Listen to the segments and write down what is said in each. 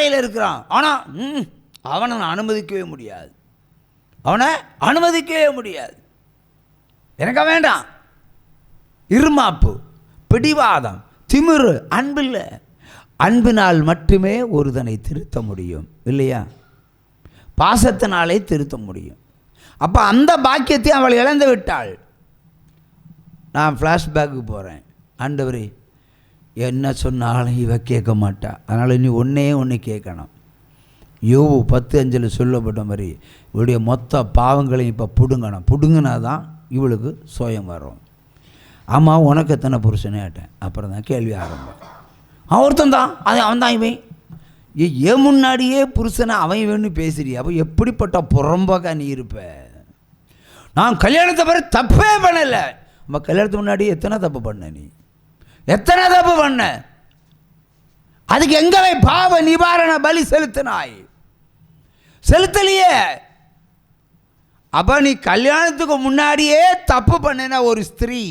அறையில் இருக்கிறான், ஆனால் அவனை நான் அனுமதிக்கவே முடியாது, அவனை அனுமதிக்கவே முடியாது. எனக்கு வேண்டாம். இருமாப்பு, பிடிவாதம், திமிரு, அன்பில்லை. அன்பினால் மட்டுமே ஒருதனை திருத்த முடியும், இல்லையா? பாசத்தினாலே திருத்த முடியும். அப்போ அந்த பாக்கியத்தை அவள் இழந்து விட்டாள். நான் ஃப்ளாஷ்பேக்கு போகிறேன். ஆண்டவரே, என்ன சொன்னாலும் இவ கேட்க மாட்டா, அதனால் நீ ஒன்று கேட்கணும். யோபு 10:5 சொல்லப்பட்ட மாதிரி இவளுடைய மொத்த பாவங்களையும் இப்போ பிடுங்கினா தான் இவளுக்கு சுயம் வரும். ஆமாம், உனக்கு எத்தனை புருஷனே கேட்டேன். அப்புறம் தான் கேள்வி ஆரம்பம். ஒருத்தன் தான், அவன் தான் இவன். ஏன் முன்னாடியே புருஷனை அவன் வேணும்னு பேசுறியா? அப்போ எப்படிப்பட்ட புறம்பாக்கா நீ இருப்ப? நான் கல்யாணத்தை பிறகு தப்பே பண்ணலை. நம்ம கல்யாணத்துக்கு முன்னாடி எத்தனை தப்பு பண்ண? நீ எத்தனை தப்பு பண்ண? அதுக்கு எங்களை பாவ நிவாரண பலி செலுத்தினாய்? செலுத்தலையே. அப்போ நீ கல்யாணத்துக்கு முன்னாடியே தப்பு பண்ணின ஒரு ஸ்திரீ,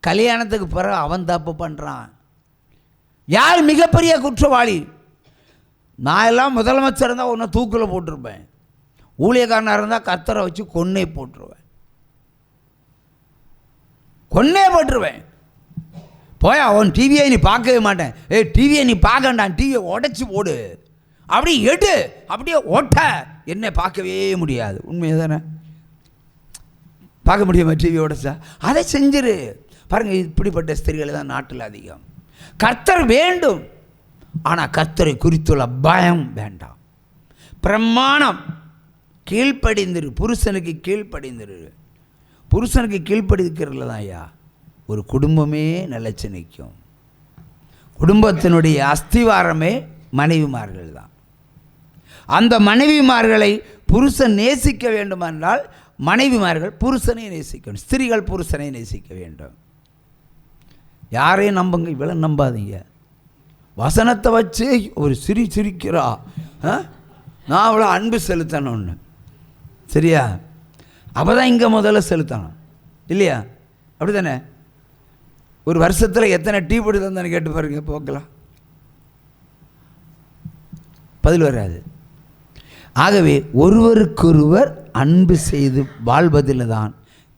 கல்யாணத்துக்கு பிறகு அவன் தப்பு பண்ணுறான். யார் மிகப்பெரிய குற்றவாளி? நான் எல்லாம் முதலமைச்சர் இருந்தால் ஒன்று தூக்கில் போட்டிருப்பேன், ஊழியக்காரனாக இருந்தால் கத்தரை வச்சு கொன்னே போட்டுருவேன். போயா, அவன் டிவியை நீ பார்க்கவே மாட்டேன். டிவியை நீ பார்க்கண்டான், டிவியை உடைச்சி போடு, அப்படி எடு, அப்படியே ஓட்ட, என்ன பார்க்கவே முடியாது. உண்மையாக தானே? பார்க்க முடியுமா டிவி உடைச்சா? அதை செஞ்சிரு. பாருங்கள், இப்படிப்பட்ட ஸ்திரீகள் தான் நாட்டில் அதிகம். கர்த்தர் வேண்டும், ஆனால் கர்த்தரை குறித்துள்ள பயம் வேண்டாம். பிரமாணம், கீழ்ப்படிந்திரு, புருஷனுக்கு கீழ்ப்படிந்திரு. புருஷனுக்கு கீழ்ப்படிக்கிறதுல தான் ஐயா ஒரு குடும்பமே நிலைச்சு நிற்கும். குடும்பத்தினுடைய அஸ்திவாரமே மனைவிமார்கள் தான். அந்த மனைவிமார்களை புருஷன் நேசிக்க வேண்டுமென்றால் மனைவிமார்கள் புருஷனை நேசிக்கணும், ஸ்திரீகள் புருஷனை நேசிக்க வேண்டும். யாரையும் நம்புங்க, இவ்வளோ நம்பாதீங்க. வசனத்தை வச்சு ஒரு சிரிக்கிறா, நான் அவ்வளோ அன்பு செலுத்தணும்னு, சரியா? அப்போ தான் இங்கே முதல்ல செலுத்தணும், இல்லையா? அப்படி தானே? ஒரு வருஷத்தில் எத்தனை டீ போட்டு தந்தானு கேட்டு பாருங்க, போக்கலாம், பதில் வராது. ஆகவே ஒருவருக்கொருவர் அன்பு செய்து வாழ்வதில் தான்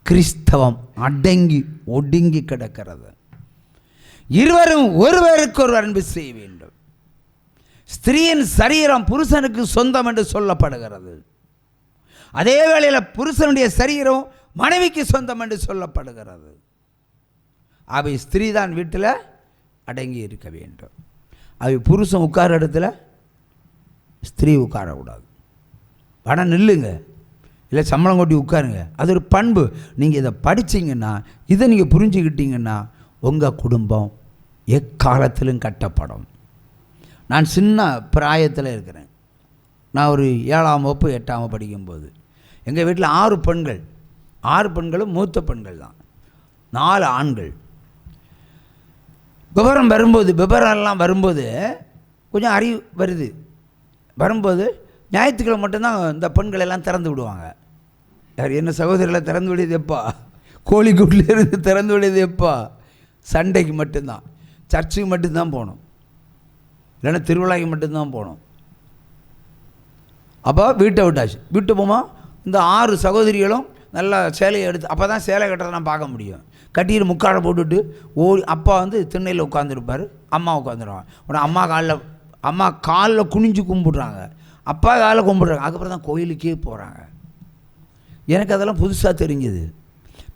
கிறிஸ்தவம் அடங்கி ஒடுங்கி கிடக்கிறது. இருவரும் ஒருவருக்கொருவர் அன்பு செய்ய வேண்டும். ஸ்திரீயின் சரீரம் புருஷனுக்கு சொந்தம் என்று சொல்லப்படுகிறது. அதே வேளையில் புருஷனுடைய சரீரம் மனைவிக்கு சொந்தம் என்று சொல்லப்படுகிறது. அவை ஸ்திரீ தான் வீட்டில் அடங்கி இருக்க வேண்டும். அவை புருஷன் உட்கார இடத்துல ஸ்திரீ உட்காரக்கூடாது. பணம் நில்லுங்க, இல்லை சம்பளம் கொட்டி உட்காருங்க. அது ஒரு பண்பு. நீங்கள் இதை படிச்சிங்கன்னா, இதை நீங்கள் புரிஞ்சுக்கிட்டீங்கன்னா உங்கள் குடும்பம் எக்காலத்திலும் கட்டப்படும். நான் சின்ன பிராயத்தில் இருக்கிறேன். நான் ஒரு 7ஆம் வகுப்பு 8ஆம் வகுப்பு படிக்கும்போது எங்கள் வீட்டில் 6 பெண்கள். 6 பெண்களும் மூத்த பெண்கள் தான், 4 ஆண்கள். விவரம்லாம் வரும்போது கொஞ்சம் அறிவு வரும்போது ஞாயிற்றுக்கிழமை மட்டும்தான் இந்த பெண்கள் எல்லாம் திறந்து விடுவாங்க. யார் என்ன சகோதரிகளை திறந்து விடுது எப்பா? கோழிக்கூட்டிலேருந்து திறந்து விடுது எப்பா? சண்டைக்கு மட்டும்தான், சர்ச்சுக்கு மட்டும்தான் போகணும், இல்லைன்னா திருவிழாக்கு மட்டும்தான் போகணும். அப்போ வீட்டை விட்டாச்சு. வீட்டு போமா இந்த 6 சகோதரிகளும் நல்லா சேலையை எடுத்து, அப்போ தான் சேலை கட்டுறதை நான் பார்க்க முடியும். கட்டிட்டு முக்காடை போட்டுட்டு அப்பா திண்ணையில் உட்காந்துருப்பார், அம்மா உட்காந்துருவாங்க. உடனே அம்மா காலில் குனிஞ்சு கும்பிட்றாங்க, அப்பா காலில் கும்பிட்றாங்க. அதுக்கப்புறம் தான் கோயிலுக்கே போகிறாங்க. எனக்கு அதெல்லாம் புதுசாக தெரிஞ்சது.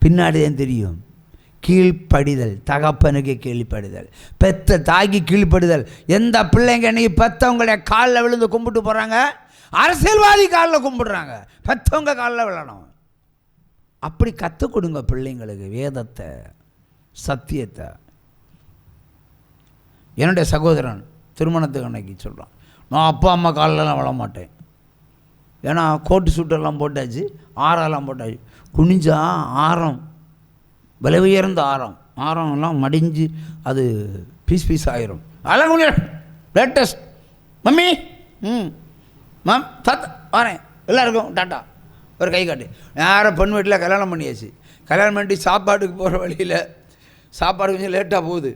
பின்னாடி தான் தெரியும். கீழ்ப்படிதல், தகப்பனுக்கு கீழ்ப்படிதல், பெத்த தாய்க்கு கீழ்ப்படிதல். எந்த பிள்ளைங்க இன்னைக்கு பெற்றவங்களுடைய காலில் விழுந்து கும்பிட்டு போகிறாங்க? அரசியல்வாதி காலில் கும்பிடுறாங்க, பெற்றவங்க காலில் விழணும். அப்படி கற்றுக் கொடுங்க பிள்ளைங்களுக்கு வேதத்தை, சத்தியத்தை. என்னுடைய சகோதரன் திருமணத்துக்கு அன்னைக்கு சொல்கிறான், நான் அப்பா அம்மா காலிலலாம் விழ மாட்டேன். ஏன்னா கோட்டு சூட்டெல்லாம் போட்டாச்சு, ஆரெல்லாம் போட்டாச்சு. குனிஞ்சா ஆரம், விலை உயர்ந்த ஆரம்லாம் மடிஞ்சு அது பீஸ் ஆயிரும். அதெல்லாம் முடியாது. லேட்டஸ்ட் மம்மி மேம் தாத்தா வரேன், எல்லாருக்கும் டாட்டா ஒரு கை காட்டு. யாரும் பெண் வீட்டில் கல்யாணம் பண்ணியாச்சு. கல்யாணம் பண்ணி சாப்பாட்டுக்கு போகிற வழியில் சாப்பாடு கொஞ்சம் லேட்டாக போகுது.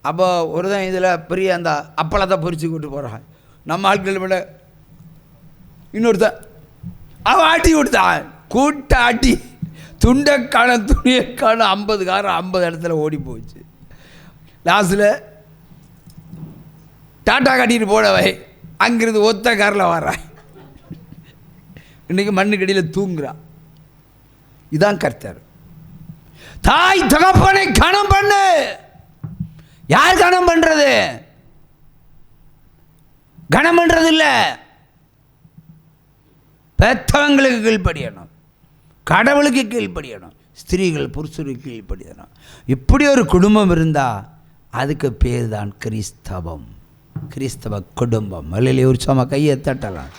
அப்போ ஒரு தான் இதில் பெரிய அந்த அப்பளத்தை பொறிச்சு கூட்டு போகிறாங்க. நம்ம ஆட்கள் விட இன்னொருத்தன் அவன் ஆட்டி கொடுத்தான், கூட்டாட்டி துண்டைக்கான துணியைக்கான 50 காரம் 50 இடத்துல ஓடி போச்சு. லாஸ்டில் டாட்டா கட்டிட்டு போனவை அங்கிருந்து ஒத்த காரில் வர்றான், இன்றைக்கி மண்ணுக்கடியில் தூங்குறான். இதான் கர்த்தர். தாய் தகப்பனை கணம் பண்ணு. யார் கணம் பண்றது? கணம் பண்றது இல்லை, பெத்தவங்களுக்கு கீழ்ப்படியணும், கடவுளுக்கு கீழ்ப்படியணும், ஸ்திரீகள் புருஷருக்கு கீழ்ப்படியணும். இப்படி ஒரு குடும்பம் இருந்தால் அதுக்கு பேர் தான் கிறிஸ்தவம், கிறிஸ்தவ குடும்பம். அல்லையிலே ஒரு சம கையை தட்டலாம்.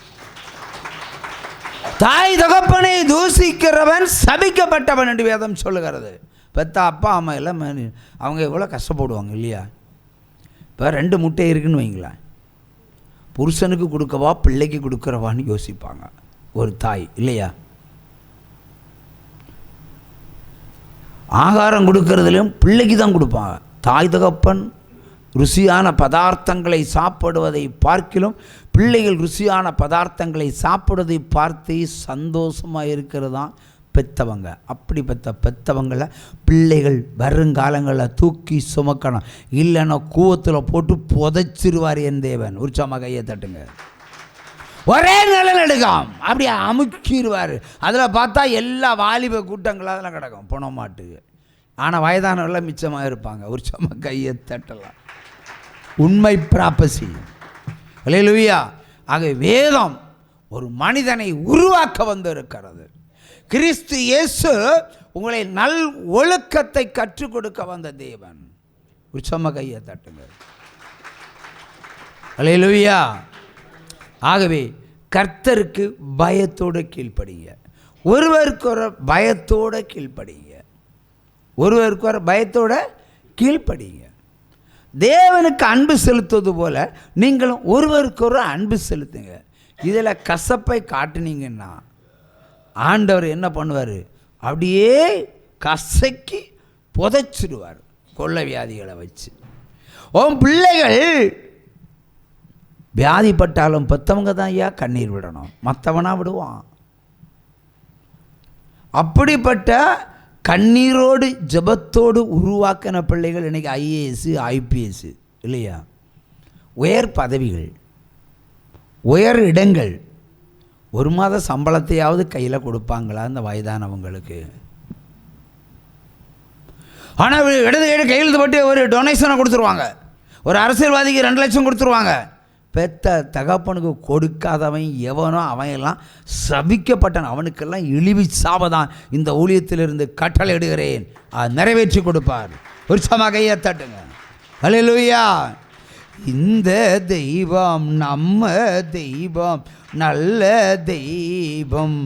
தாய் தகப்பனை தூசிக்கிறவன் சபிக்கப்பட்டவன் என்று வேதம் சொல்லுகிறது. பெத்த அப்பா அம்மா எல்லாம் அவங்க எவ்வளோ கஷ்டப்படுவாங்க இல்லையா? இப்போ 2 முட்டை இருக்குன்னு வைங்களேன், புருஷனுக்கு கொடுக்கவா பிள்ளைக்கு கொடுக்குறவான்னு யோசிப்பாங்க ஒரு தாய் இல்லையா? ஆகாரம் கொடுக்கறதுலையும் பிள்ளைக்கு தான் கொடுப்பாங்க. தாய் தகப்பன் ருசியான பதார்த்தங்களை சாப்பிடுவதை பார்க்கிலும் பிள்ளைகள் ருசியான பதார்த்தங்களை சாப்பிடுவதை பார்த்து சந்தோஷமாக இருக்கிறது தான் பெற்றவங்க. அப்படி பெற்றவங்களை பிள்ளைகள் வருங்காலங்களில் தூக்கி சுமக்கணும், இல்லைன்னா கூவத்தில் போட்டு புதைச்சிருவார் என் தேவன். உற்சாகமாக கையை தட்டுங்க. ஒரே நிலநடுக்கம் அப்படியே அமுக்கிடுவார். அதில் பார்த்தா எல்லா வாலிப கூட்டங்களும் அதெல்லாம் கிடக்கும் போன மாட்டுக்கு. ஆனால் வயதானவர்கள்லாம் மிச்சமாக இருப்பாங்க. உற்சாகமாக கையை தட்டலாம். உண்மை பிராப்பசி. அல்லேலூயா. ஆக வேதம் ஒரு மனிதனை உருவாக்க வந்திருக்கிறது. கிறிஸ்து இயேசு உங்களை நல் ஒழுக்கத்தை கற்றுக் கொடுக்க வந்த தேவன். உற்சாகமாக கையை தட்டுங்க. அல்லேலூயா. ஆகவே கர்த்தருக்கு பயத்தோடு கீழ்ப்படிங்க. ஒருவருக்கு ஒரு பயத்தோடு கீழ்ப்படிங்க. ஒருவருக்கு ஒரு பயத்தோட கீழ்ப்படிங்க. தேவனுக்கு அன்பு செலுத்துவது போல நீங்களும் ஒருவருக்கு ஒரு அன்பு செலுத்துங்க. இதில் கசப்பை காட்டினீங்கன்னா ஆண்டவர் என்ன பண்ணுவார்? அப்படியே கசக்கி புதைச்சிடுவார் கொள்ளை வியாதிகளை வச்சு. உன் பிள்ளைகள் வியாதிப்பட்டாலும் பெற்றவங்க தான் ஐயா கண்ணீர் விடணும், மற்றவனா விடுவான். அப்படிப்பட்ட கண்ணீரோடு ஜபத்தோடு உருவாக்கின பிள்ளைகள் இன்றைக்கி IAS IPS இல்லையா? உயர் பதவிகள், உயர் இடங்கள். 1 மாத சம்பளத்தையாவது கையில் கொடுப்பாங்களா இந்த வயதானவங்களுக்கு? ஆனால் இடது கையெழுத்து போட்டு ஒரு டொனேஷனை கொடுத்துருவாங்க. ஒரு அரசியல்வாதிக்கு 2 லட்சம் கொடுத்துருவாங்க. பெத்த தகப்பனுக்கு கொடுக்காதவன் எவனோ அவன் எல்லாம் சபிக்கப்பட்டான். அவனுக்கெல்லாம் இழிவு சாபதான் இந்த ஊழியத்திலிருந்து கட்டளை இடுகிறேன். அது நிறைவேற்றி கொடுப்பார். ஒரு சம கையை தட்டுங்க. அல்லேலூயா. இந்த தெய்வம் நம்ம தெய்வம், நல்ல தெய்வம்,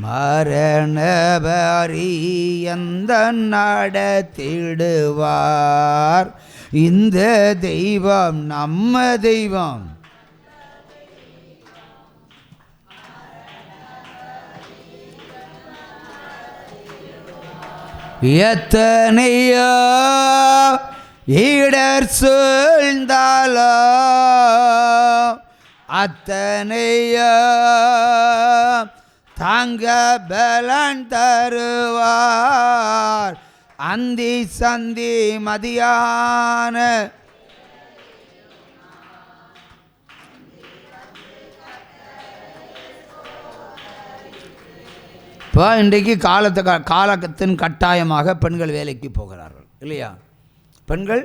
மரண பரியந்த நடத்திடுவார். இந்த தெய்வம் நம்ம தெய்வம். எத்தனையோ இடர் சூழ்ந்தாலோ அத்தனையோ தாங்க பலன் தருவார். அந்தி சந்தி மதியான இப்போ இன்றைக்கு காலத்தின் கட்டாயமாக பெண்கள் வேலைக்கு போகிறார்கள் இல்லையா? பெண்கள்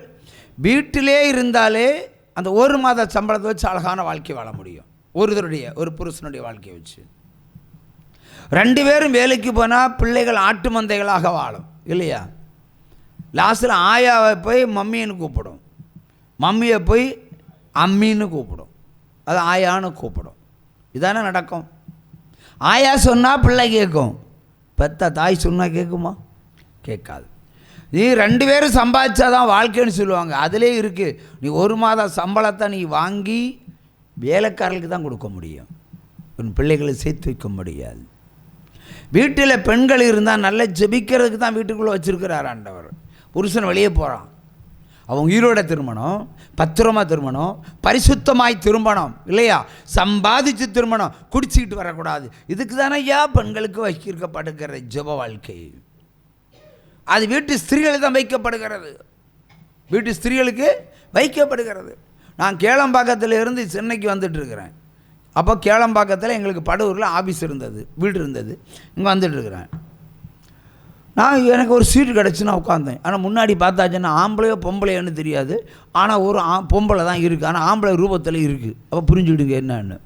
வீட்டிலே இருந்தாலே அந்த 1 மாத சம்பளத்தை வச்சு அழகான வாழ்க்கை வாழ முடியும். ஒரு புருஷனுடைய வாழ்க்கையை வச்சு 2 பேரும் வேலைக்கு போனால் பிள்ளைகள் ஆட்டு மந்தைகளாக வாழும் இல்லையா? லாஸ்ட்டில் ஆயாவை போய் மம்மின்னு கூப்பிடும், மம்மியை போய் அம்மின்னு கூப்பிடும், அது ஆயான்னு கூப்பிடும். இதானே நடக்கும். ஆயா சொன்னால் பிள்ளை கேட்கும், பெத்த தாய் சொன்னால் கேட்குமா? கேட்காது. நீ 2 பேரும் சம்பாதிச்சாதான் வாழ்க்கைன்னு சொல்லுவாங்க. அதிலே இருக்குது. நீ 1 மாத சம்பளத்தை நீ வாங்கி வேலைக்காரர்களுக்கு தான் கொடுக்க முடியும், உன் பிள்ளைகளை சேர்த்து வைக்க முடியாது. வீட்டில் பெண்கள் இருந்தால் நல்லா ஜெபிக்கிறதுக்கு தான் வீட்டுக்குள்ளே வச்சுருக்கிறார் ஆண்டவர். புருஷன் வெளியே போகிறான், அவன் உயிரோட திருமணம், பத்திரமாக திருமணம், பரிசுத்தமாய் திருமணம் இல்லையா, சம்பாதிச்சு திருமணம், குடிச்சிக்கிட்டு வரக்கூடாது. இதுக்கு தானே ஐயா பெண்களுக்கு வைக்கப்படுகிற ஜெப வாழ்க்கை. அது வீட்டு ஸ்திரீகளுக்கு தான் வைக்கப்படுகிறது, வீட்டு ஸ்திரீகளுக்கு வைக்கப்படுகிறது. நான் கேளம்பாக்கத்தில் இருந்து சென்னைக்கு வந்துட்டுருக்கிறேன். அப்போ கேளம்பாக்கத்தில் எங்களுக்கு படூரில் ஆஃபீஸ் இருந்தது, வீடு இருந்தது. இங்கே வந்துட்டுருக்கிறேன். நான் எனக்கு ஒரு சீட்டு கிடச்சி நான் உட்காந்தேன். ஆனால் முன்னாடி பார்த்தாச்சுன்னா ஆம்பளையோ பொம்பளையோன்னு தெரியாது. ஆனால் ஒரு பொம்பளை தான் இருக்குது, ஆனால் ஆம்பளை ரூபத்தில் இருக்குது. அப்போ புரிஞ்சுக்கிடுங்க என்னன்னு.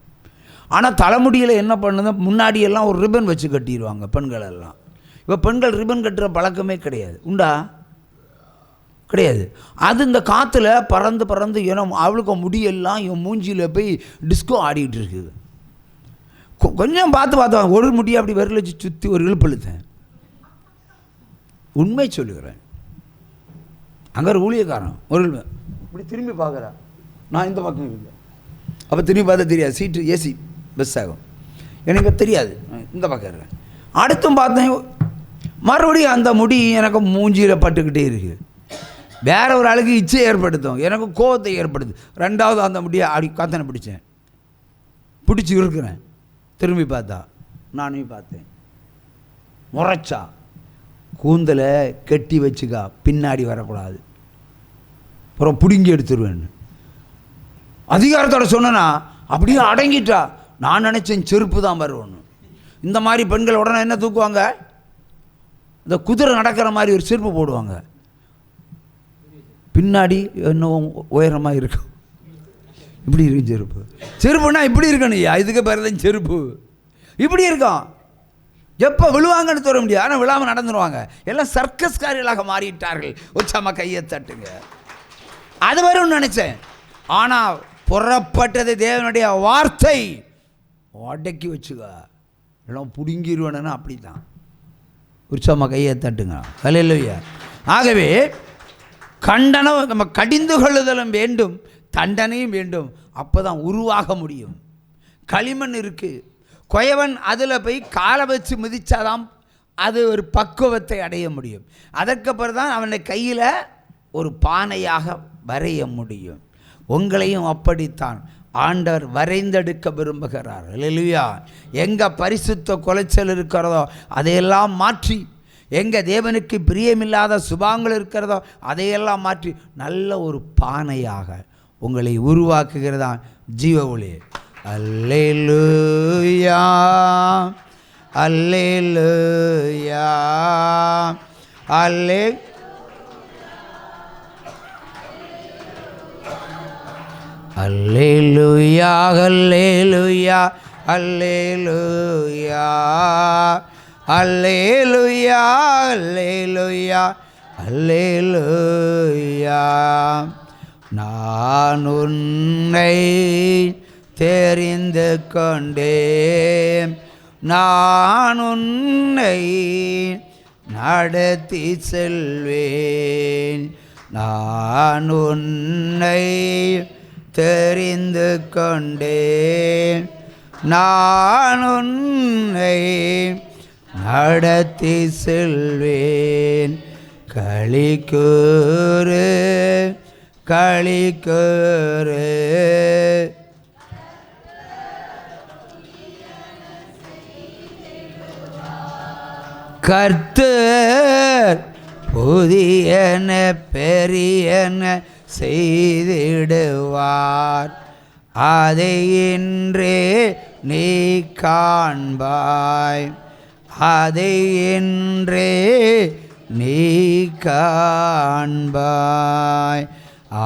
ஆனால் தலைமுடியில் என்ன பண்ணுது, முன்னாடியெல்லாம் ஒரு ரிப்பன் வச்சு கட்டிடுவாங்க பெண்கள் எல்லாம். இப்போ பெண்கள் ரிப்பன் கட்டுற பழக்கமே கிடையாது. உண்டா? கிடையாது. அது இந்த காற்றுல பறந்து பறந்து ஏன்னா அவளுக்கு முடியெல்லாம் என் மூஞ்சியில் போய் டிஸ்கோ ஆடிக்கிட்டு இருக்குது. கொஞ்சம் பார்த்து ஒரு முடியை அப்படி விரல் வச்சு சுற்றி ஒரு இழுப்பு இழுத்தேன். உண்மை சொல்லுகிறேன். அங்கே ஒரு ஊழியக்காரன் ஒரு இப்படி திரும்பி பார்க்குறேன், நான் இந்த பக்கம் இருக்கேன். அப்போ திரும்பி பார்த்தா தெரியாது, சீட்டு ஏசி பஸ் ஆகும், எனக்கு தெரியாது, இந்த பக்கம் இருக்கேன். அடுத்தும் பார்த்தேன், மறுபடியும் அந்த முடி எனக்கு மூஞ்சியில் பட்டுக்கிட்டே இருக்குது. வேற ஒரு ஆளுக்கு இச்சை ஏற்படுத்தும், எனக்கு கோபத்தை ஏற்படுது. ரெண்டாவது அந்த முடியை அடி காத்தனை பிடிச்சேன், பிடிச்சி இருக்கிறேன். திரும்பி பார்த்தா நானும் பார்த்தேன், முறைச்சா கூந்தலை கட்டி வச்சுக்கா, பின்னாடி வரக்கூடாது, அப்புறம் பிடுங்கி எடுத்துருவேன். அதிகாரத்தோட சொன்னா அப்படியே அடங்கிட்டா. நான் நினச்சேன் செருப்பு தான் வருவோன்னு. இந்த மாதிரி பெண்கள் உடனே என்ன தூக்குவாங்க, இந்த குதிரை நடக்கிற மாதிரி ஒரு செருப்பு போடுவாங்க, பின்னாடி இன்னும் உயரமாக இருக்கும். இப்படி இருக்கும் செருப்பு. செருப்புனா இப்படி இருக்கணும், இதுக்கு பேர் தான் செருப்பு. இப்படி இருக்கும். எப்போ விழுவாங்கன்னு தோற முடியாது, ஆனால் விழாமல் நடந்துருவாங்க. எல்லாம் சர்க்கஸ்காரிகளாக மாறிட்டார்கள். உச்சமா கையை தட்டுங்க. அது வரும்னு நினச்சேன். ஆனால் புறப்பட்டது தேவனுடைய வார்த்தை. அடக்கி வச்சுக்க, எல்லாம் பிடுங்கிடுவேன்னு. அப்படி தான். உற்சவமாக கையை தட்டுங்க. ஹல்லேலூயா. ஆகவே கண்டனம், நம்ம கடிந்து கொள்ளுதலும் வேண்டும், தண்டனையும் வேண்டும். அப்போ தான் உருவாக முடியும். களிமண் இருக்குது, கொயவன் அதில் போய் காலை வச்சு மிதித்தாதான் அது ஒரு பக்குவத்தை அடைய முடியும். அதற்கப்புறம் தான் அவனை கையில் ஒரு பானையாக வரைய முடியும். உங்களையும் அப்படித்தான் ஆண்டவர் வரைந்தெடுக்க விரும்புகிறார். அல்லேலூயா. எங்கே பரிசுத்த குலைச்சல் இருக்கிறதோ அதையெல்லாம் மாற்றி, எங்கே தேவனுக்கு பிரியமில்லாத சுபாங்கள் இருக்கிறதோ அதையெல்லாம் மாற்றி நல்ல ஒரு பானையாக உங்களை உருவாக்குகிறதான் ஜீவ ஒளி. அல்லேலூயா, அல்லேலூயா, அல்லே அல்லேலூயா, அல்லேலூயா, அல்லேலூயா, அல்லேலூயா, அல்லேலூயா, அல்லேலூயா. நான் உன்னை தெரிந்து கொண்டேன், நான் உன்னை நடத்தி செல்வேன். நான் உன்னை தெரிந்து கொண்டேன், நான் உன்னை நடத்தி செல்வேன். களிக்கூறு களிக்கூறு, கர்த்தர் புதியன பெரியன செய்திடுவார், அதை இன்றே நீ காண்பாய், அதை இன்றே நீ காண்பாய்.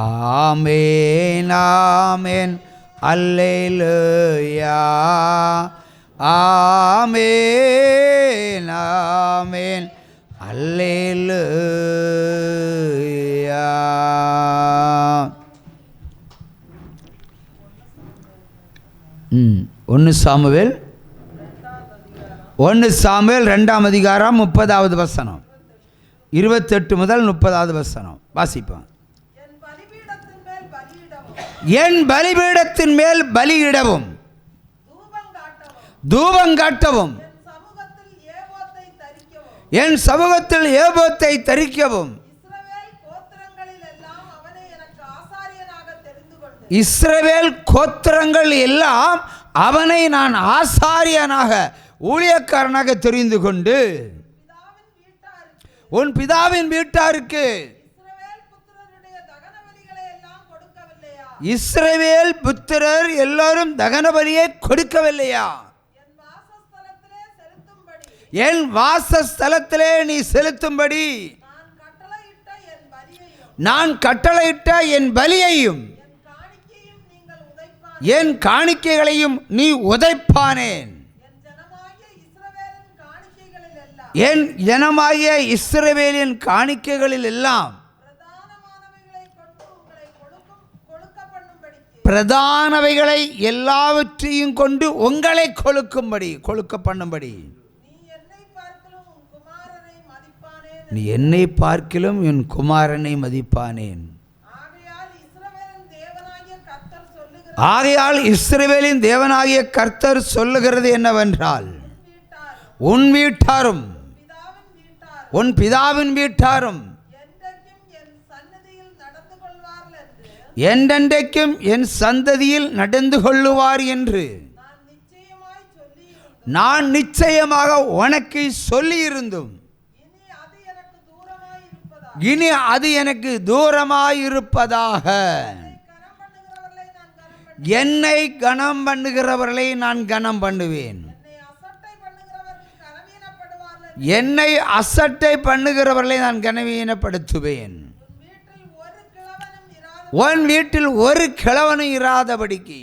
ஆமென், ஆமென், அல்லேலூயா, ஆமென், ஆமென், அல்லேலூயா. ஒன்று சாமுவேல் 2ஆம் அதிகாரம் 30வது வசனம், 28 முதல் 30வது வசனம் வாசிப்போம். என் பலிபீடத்தின் மேல் பலியிடவும் தூபங்காட்டவும் என் சமூகத்தில் ஏபோத்தை தரிக்கவும் இஸ்ரவேல் கோத்திரங்கள் எல்லாம் அவனை நான் ஆசாரியனாக ஊழியக்காரனாக தெரிந்து கொண்டு உன் பிதாவின் வீட்டாருக்கு இஸ்ரவேல் புத்திரர் எல்லாரும் தகன பலியை கொடுக்கவில்லையா? என் வாசஸ்தலத்திலே நீ செலுத்தும்படி நான் கட்டளையிட்ட என் பலியையும் என் காணிக்கைகளையும் நீ உதைப்பானேன். என் ஜனமாகிய இஸ்ரவேலின் காணிக்கைகளில் எல்லாம் பிரதானவைகளை எல்லாவற்றையும் கொண்டு உங்களை கொழுக்க பண்ணும்படி நீ என்னை பார்க்கிலும் என் குமாரனை மதிப்பானேன். ஆகையால் இஸ்ரவேலின் தேவனாகிய கர்த்தர் சொல்லுகிறது என்னவென்றால், உன் வீட்டாரும் உன் பிதாவின் வீட்டாரும் என்றென்றைக்கும் என் சந்ததியில் நடந்து கொள்ளுவார் என்று நான் நிச்சயமாக உனக்கு சொல்லியிருந்தும் இனி அது எனக்கு தூரமாயிருப்பதாக. என்னை கனம் பண்ணுகிறவர்களை நான் கனம் பண்ணுவேன், என்னை அசட்டை பண்ணுகிறவர்களை நான் கனவீனப்படுத்துவேன். உன் வீட்டில் ஒரு கிழவனும் இராதபடிக்கு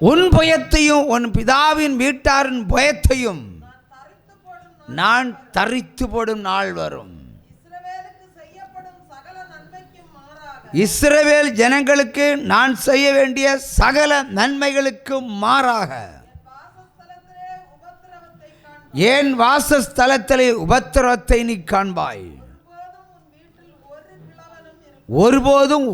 உன் புயத்தையும் உன் பிதாவின் வீட்டாரின் புயத்தையும் நான் தரித்து போடும் நாள் வரும். இஸ்ரவேல் ஜனங்களுக்கு நான் செய்ய வேண்டிய சகல நன்மைகளுக்கு மாறாக என் வாசஸ்தலத்திலே உபத்திரவத்தை நீ காண்பாய். ஒருபோதும்